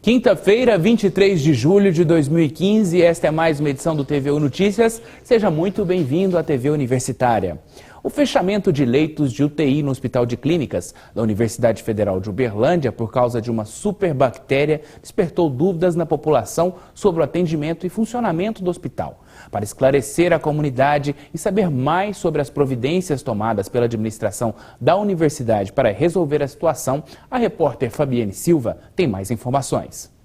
Quinta-feira, 23 de julho de 2015, esta é mais uma edição do TVU Notícias. Seja muito bem-vindo à TV Universitária. O fechamento de leitos de UTI no Hospital de Clínicas da Universidade Federal de Uberlândia por causa de uma superbactéria despertou dúvidas na população sobre o atendimento e funcionamento do hospital. Para esclarecer a comunidade e saber mais sobre as providências tomadas pela administração da universidade para resolver a situação, a repórter Fabiane Silva tem mais informações.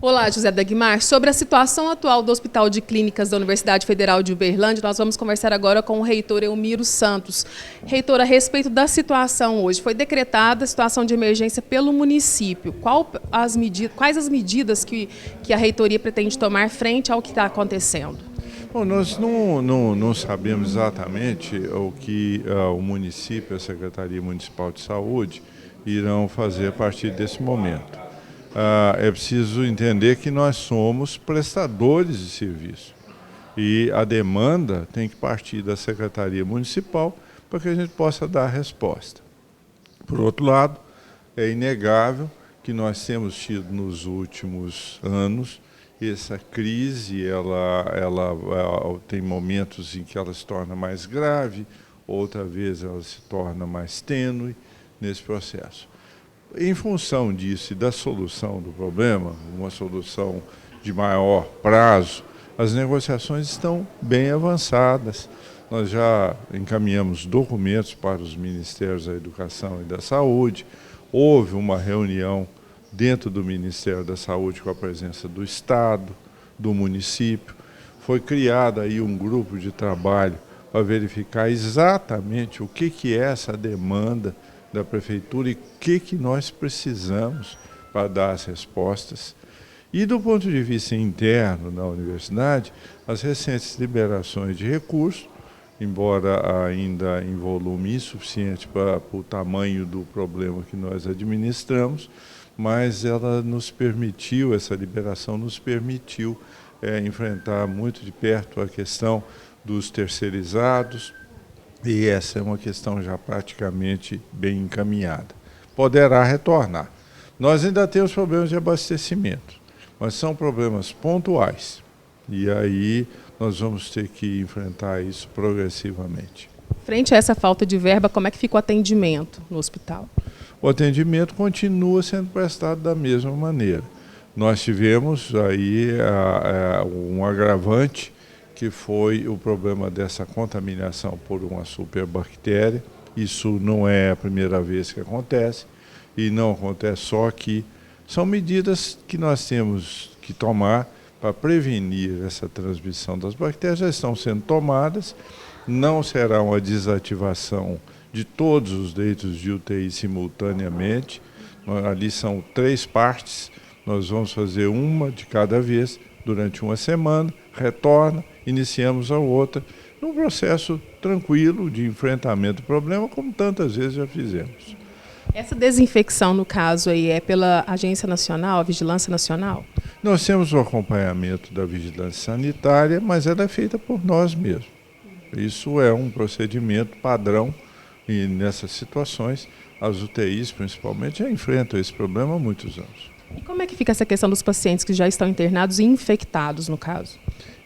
Olá, José Dagmar. Sobre a situação atual do Hospital de Clínicas da Universidade Federal de Uberlândia, nós vamos conversar agora com o reitor Elmiro Santos. Reitor, a respeito da situação hoje, foi decretada a situação de emergência pelo município. Quais as medidas que a reitoria pretende tomar frente ao que está acontecendo? Bom, nós não sabemos exatamente o que o município e a Secretaria Municipal de Saúde irão fazer a partir desse momento. É preciso entender que nós somos prestadores de serviço e a demanda tem que partir da Secretaria Municipal para que a gente possa dar a resposta. Por outro lado, é inegável que nós temos tido nos últimos anos essa crise, ela tem momentos em que ela se torna mais grave, outra vez ela se torna mais tênue nesse processo. Em função disso e da solução do problema, uma solução de maior prazo, as negociações estão bem avançadas. Nós já encaminhamos documentos para os Ministérios da Educação e da Saúde. Houve uma reunião dentro do Ministério da Saúde com a presença do Estado, do município. Foi criado aí um grupo de trabalho para verificar exatamente o que é essa demanda da Prefeitura e o que nós precisamos para dar as respostas. E do ponto de vista interno da universidade, as recentes liberações de recursos, embora ainda em volume insuficiente para o tamanho do problema que nós administramos, mas essa liberação nos permitiu enfrentar muito de perto a questão dos terceirizados, e essa é uma questão já praticamente bem encaminhada. Poderá retornar. Nós ainda temos problemas de abastecimento, mas são problemas pontuais. E aí nós vamos ter que enfrentar isso progressivamente. Frente a essa falta de verba, como é que fica o atendimento no hospital? O atendimento continua sendo prestado da mesma maneira. Nós tivemos aí um agravante, que foi o problema dessa contaminação por uma superbactéria. Isso não é a primeira vez que acontece, e não acontece só aqui. São medidas que nós temos que tomar para prevenir essa transmissão das bactérias, já estão sendo tomadas. Não será uma desativação de todos os leitos de UTI simultaneamente. Ali são 3 partes, nós vamos fazer uma de cada vez durante uma semana, retorna, iniciamos a outra, num processo tranquilo de enfrentamento do problema, como tantas vezes já fizemos. Essa desinfecção, no caso, aí, é pela Agência Nacional, a Vigilância Nacional? Nós temos o acompanhamento da Vigilância Sanitária, mas ela é feita por nós mesmos. Isso é um procedimento padrão e nessas situações as UTIs, principalmente, já enfrentam esse problema há muitos anos. E como é que fica essa questão dos pacientes que já estão internados e infectados, no caso?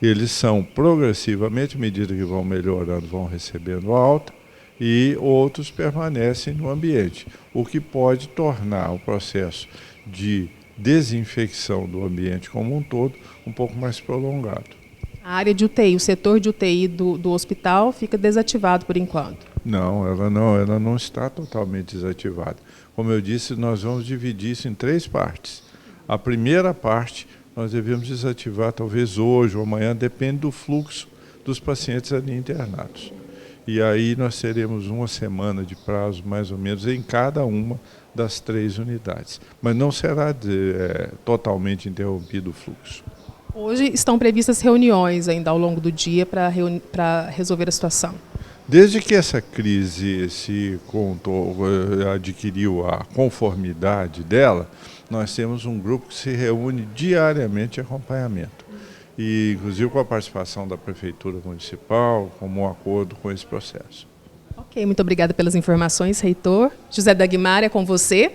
Eles são progressivamente, à medida que vão melhorando, vão recebendo alta, e outros permanecem no ambiente, o que pode tornar o processo de desinfecção do ambiente como um todo um pouco mais prolongado. A área de UTI, o setor de UTI do hospital fica desativado por enquanto? Não, ela não está totalmente desativada. Como eu disse, nós vamos dividir isso em 3 partes. A primeira parte nós devemos desativar talvez hoje ou amanhã, depende do fluxo dos pacientes ali internados. E aí nós teremos uma semana de prazo, mais ou menos, em cada uma das 3 unidades. Mas não será totalmente interrompido o fluxo. Hoje estão previstas reuniões ainda ao longo do dia para resolver a situação. Desde que essa crise adquiriu a conformidade dela, nós temos um grupo que se reúne diariamente em acompanhamento. E, inclusive, com a participação da Prefeitura Municipal, como um acordo com esse processo. Ok, muito obrigada pelas informações, reitor. José Dagmar, é com você.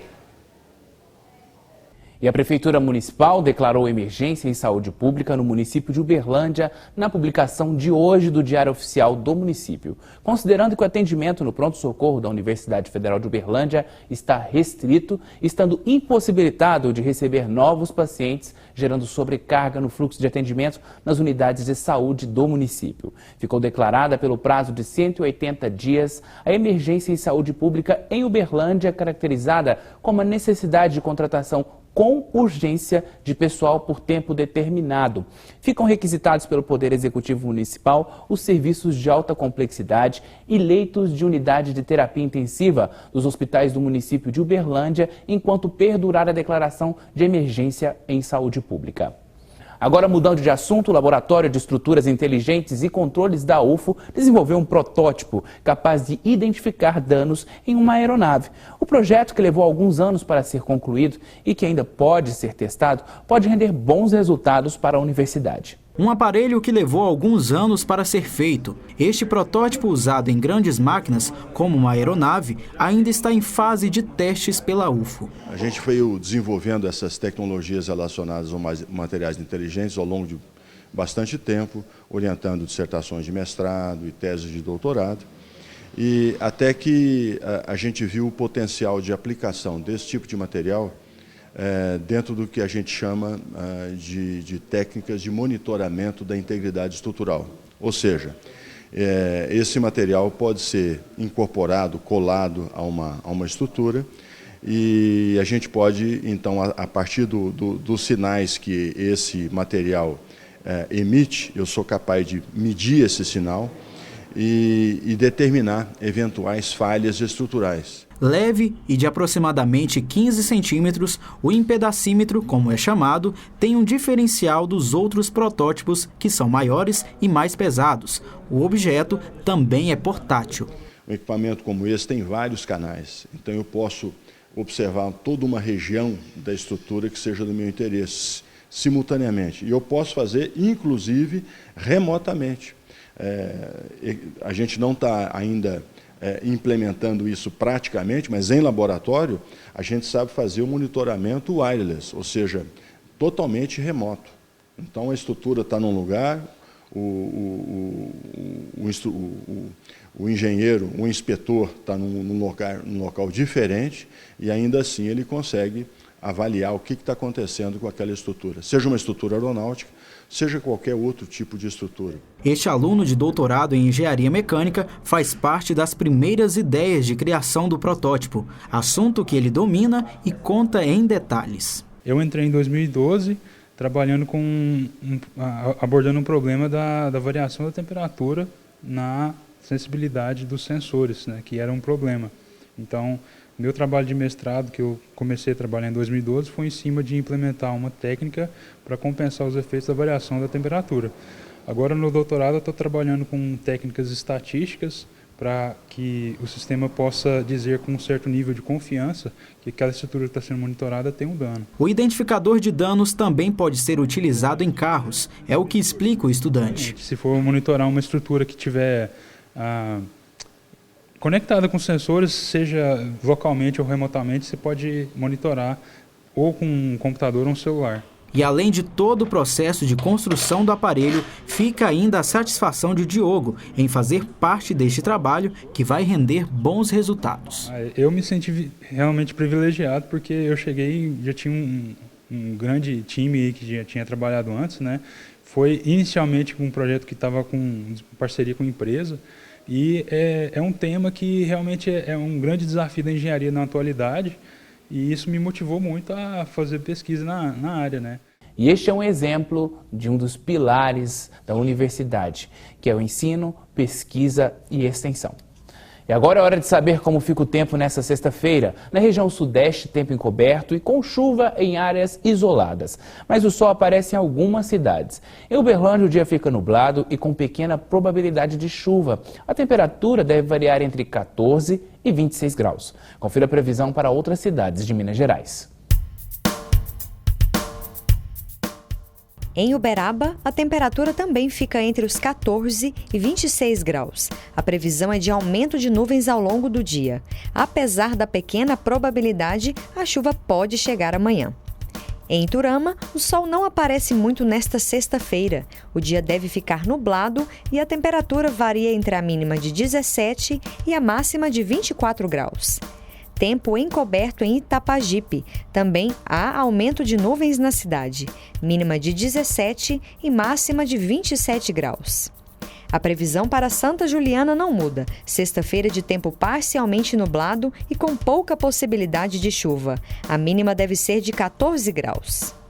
E a Prefeitura Municipal declarou emergência em saúde pública no município de Uberlândia na publicação de hoje do Diário Oficial do município, considerando que o atendimento no pronto-socorro da Universidade Federal de Uberlândia está restrito, estando impossibilitado de receber novos pacientes, gerando sobrecarga no fluxo de atendimento nas unidades de saúde do município. Ficou declarada pelo prazo de 180 dias a emergência em saúde pública em Uberlândia, caracterizada como a necessidade de contratação com urgência de pessoal por tempo determinado. Ficam requisitados pelo Poder Executivo Municipal os serviços de alta complexidade e leitos de unidade de terapia intensiva dos hospitais do município de Uberlândia, enquanto perdurar a declaração de emergência em saúde pública. Agora, mudando de assunto, o Laboratório de Estruturas Inteligentes e Controles da UFO desenvolveu um protótipo capaz de identificar danos em uma aeronave. O projeto, que levou alguns anos para ser concluído e que ainda pode ser testado, pode render bons resultados para a universidade. Um aparelho que levou alguns anos para ser feito. Este protótipo, usado em grandes máquinas, como uma aeronave, ainda está em fase de testes pela UFO. A gente veio desenvolvendo essas tecnologias relacionadas aos materiais inteligentes ao longo de bastante tempo, orientando dissertações de mestrado e teses de doutorado. E até que a gente viu o potencial de aplicação desse tipo de material dentro do que a gente chama de técnicas de monitoramento da integridade estrutural. Ou seja, esse material pode ser incorporado, colado a uma estrutura, e a gente pode, então, a partir dos sinais que esse material emite, eu sou capaz de medir esse sinal e determinar eventuais falhas estruturais. Leve e de aproximadamente 15 centímetros, o impedacímetro, como é chamado, tem um diferencial dos outros protótipos que são maiores e mais pesados. O objeto também é portátil. Um equipamento como esse tem vários canais, então eu posso observar toda uma região da estrutura que seja do meu interesse simultaneamente. E eu posso fazer, inclusive, remotamente. A gente não está ainda implementando isso praticamente, mas em laboratório a gente sabe fazer o monitoramento wireless, ou seja, totalmente remoto. Então a estrutura está num lugar, o engenheiro, o inspetor está num local diferente, e ainda assim ele consegue avaliar o que está acontecendo com aquela estrutura, seja uma estrutura aeronáutica, seja qualquer outro tipo de estrutura. Este aluno de doutorado em engenharia mecânica faz parte das primeiras ideias de criação do protótipo, assunto que ele domina e conta em detalhes. Eu entrei em 2012 trabalhando abordando um problema da variação da temperatura na sensibilidade dos sensores, né, que era um problema. Então, meu trabalho de mestrado, que eu comecei a trabalhar em 2012, foi em cima de implementar uma técnica para compensar os efeitos da variação da temperatura. Agora, no doutorado, eu estou trabalhando com técnicas estatísticas para que o sistema possa dizer com um certo nível de confiança que aquela estrutura que está sendo monitorada tem um dano. O identificador de danos também pode ser utilizado em carros, é o que explica o estudante. Se for monitorar uma estrutura que tiver conectada com sensores, seja localmente ou remotamente, você pode monitorar ou com um computador ou um celular. E além de todo o processo de construção do aparelho, fica ainda a satisfação de Diogo em fazer parte deste trabalho que vai render bons resultados. Eu me senti realmente privilegiado porque eu cheguei, já tinha um grande time aí que já tinha trabalhado antes, né? Foi inicialmente um projeto que estava com parceria com empresa, e é um tema que realmente é um grande desafio da engenharia na atualidade, e isso me motivou muito a fazer pesquisa na área, né? E este é um exemplo de um dos pilares da universidade, que é o ensino, pesquisa e extensão. E agora é hora de saber como fica o tempo nessa sexta-feira. Na região sudeste, tempo encoberto e com chuva em áreas isoladas. Mas o sol aparece em algumas cidades. Em Uberlândia, o dia fica nublado e com pequena probabilidade de chuva. A temperatura deve variar entre 14 e 26 graus. Confira a previsão para outras cidades de Minas Gerais. Em Uberaba, a temperatura também fica entre os 14 e 26 graus. A previsão é de aumento de nuvens ao longo do dia. Apesar da pequena probabilidade, a chuva pode chegar amanhã. Em Iturama, o sol não aparece muito nesta sexta-feira. O dia deve ficar nublado e a temperatura varia entre a mínima de 17 e a máxima de 24 graus. Tempo encoberto em Itapajipe. Também há aumento de nuvens na cidade. Mínima de 17 e máxima de 27 graus. A previsão para Santa Juliana não muda. Sexta-feira de tempo parcialmente nublado e com pouca possibilidade de chuva. A mínima deve ser de 14 graus.